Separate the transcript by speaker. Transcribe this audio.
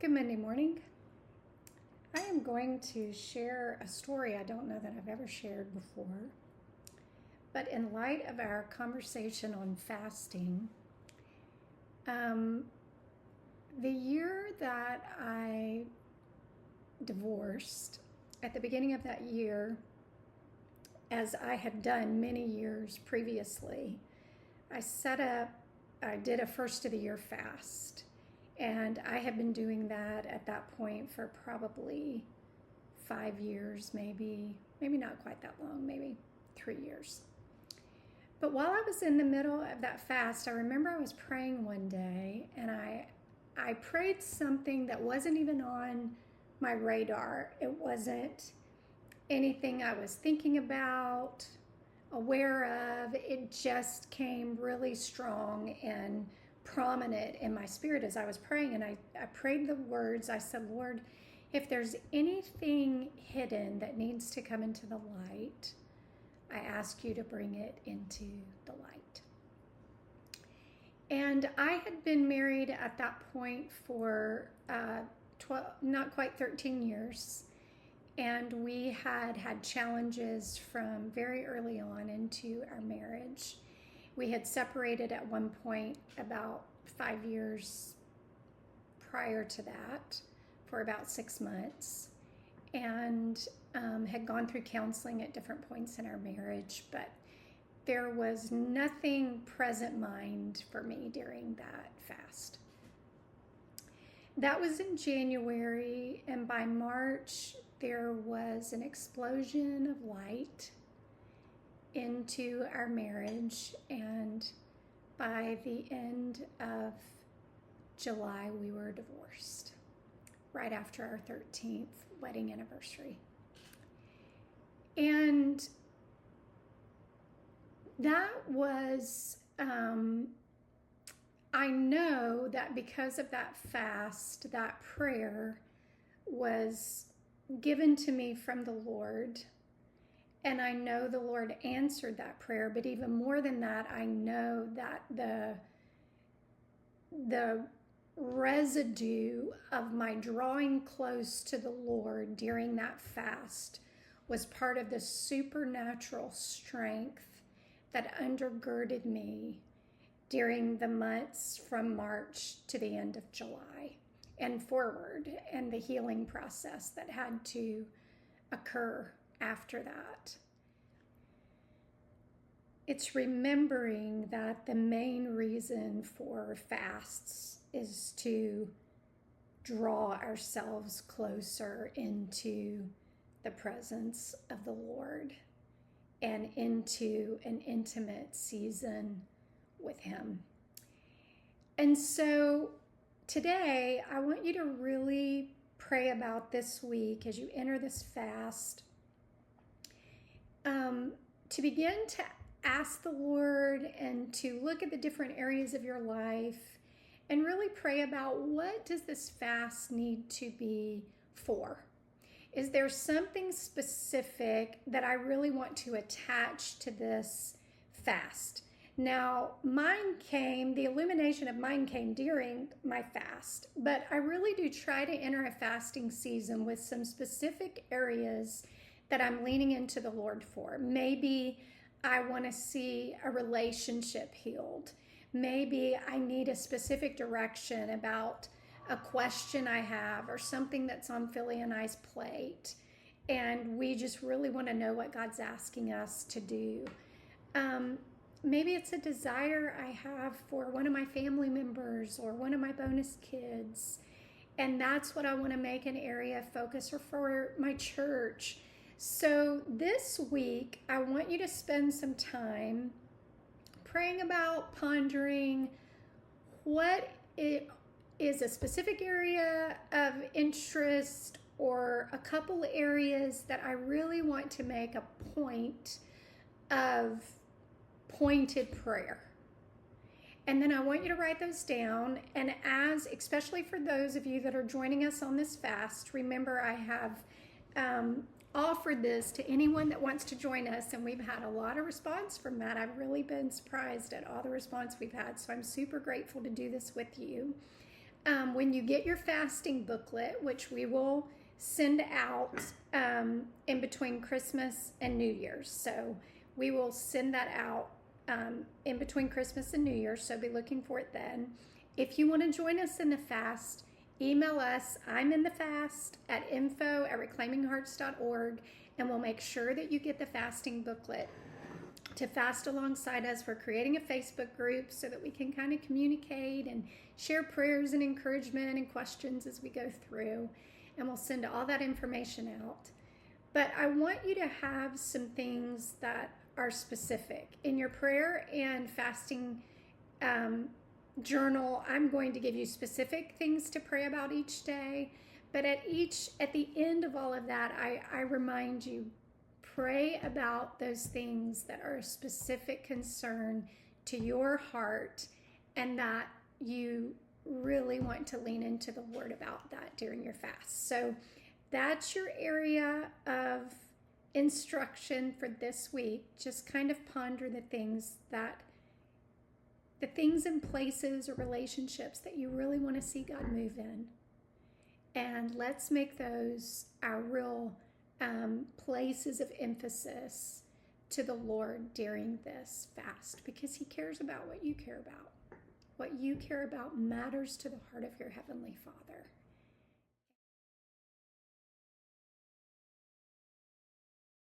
Speaker 1: Good Monday morning. I am going to share a story I don't know that I've ever shared before. But in light of our conversation on fasting, the year that I divorced, at the beginning of that year, as I had done many years previously, I did a first of the year fast. And I have been doing that at that point for probably 5 years, maybe not quite that long, maybe 3 years. But while I was in the middle of that fast, I remember I was praying one day, and I prayed something that wasn't even on my radar. It wasn't anything I was thinking about, aware of. It just came really strong and prominent in my spirit as I was praying. And I prayed the words. I said, Lord, if there's anything hidden that needs to come into the light, I ask you to bring it into the light. And I had been married at that point for 12, not quite 13 years. And we had challenges from very early on into our marriage. We had separated at one point about 5 years prior to that for about 6 months, and had gone through counseling at different points in our marriage, but there was nothing present mind for me during that fast. That was in January, and by March, there was an explosion of light into our marriage, and by the end of July, we were divorced, right after our 13th wedding anniversary. And that was, I know that because of that fast, that prayer was given to me from the Lord. And I know the Lord answered that prayer, but even more than that, I know that the residue of my drawing close to the Lord during that fast was part of the supernatural strength that undergirded me during the months from March to the end of July and forward, and the healing process that had to occur after that. It's remembering that the main reason for fasts is to draw ourselves closer into the presence of the Lord and into an intimate season with Him. And so today, I want you to really pray about this week as you enter this fast, to begin to ask the Lord and to look at the different areas of your life and really pray about, what does this fast need to be for? Is there something specific that I really want to attach to this fast? Now, the illumination of mine came during my fast, but I really do try to enter a fasting season with some specific areas that I'm leaning into the Lord for. Maybe I want to see a relationship healed. Maybe I need a specific direction about a question I have or something that's on Philly and I's plate, and we just really want to know what God's asking us to do. Maybe it's a desire I have for one of my family members or one of my bonus kids, and that's what I want to make an area of focus, or for my church. So this week, I want you to spend some time praying about, pondering what is a specific area of interest, or a couple areas that I really want to make a point of pointed prayer. And then I want you to write those down. And especially for those of you that are joining us on this fast, remember I have offered this to anyone that wants to join us, and we've had a lot of response from that. I've really been surprised at all the response we've had, so I'm super grateful to do this with you. when you get your fasting booklet, which we will send out in between Christmas and New Year's. So we will send that out in between Christmas and New Year's. So be looking for it then. If you want to join us in the fast, email us, I'm in the fast, at info@reclaiminghearts.org, and we'll make sure that you get the fasting booklet to fast alongside us. We're creating a Facebook group so that we can kind of communicate and share prayers and encouragement and questions as we go through. And we'll send all that information out. But I want you to have some things that are specific. In your prayer and fasting journal, I'm going to give you specific things to pray about each day. But at the end of all of that, I remind you, pray about those things that are a specific concern to your heart and that you really want to lean into the Lord about that during your fast. So that's your area of instruction for this week. Just kind of ponder the things and places or relationships that you really want to see God move in. And let's make those our real places of emphasis to the Lord during this fast, because He cares about what you care about. What you care about matters to the heart of your Heavenly Father.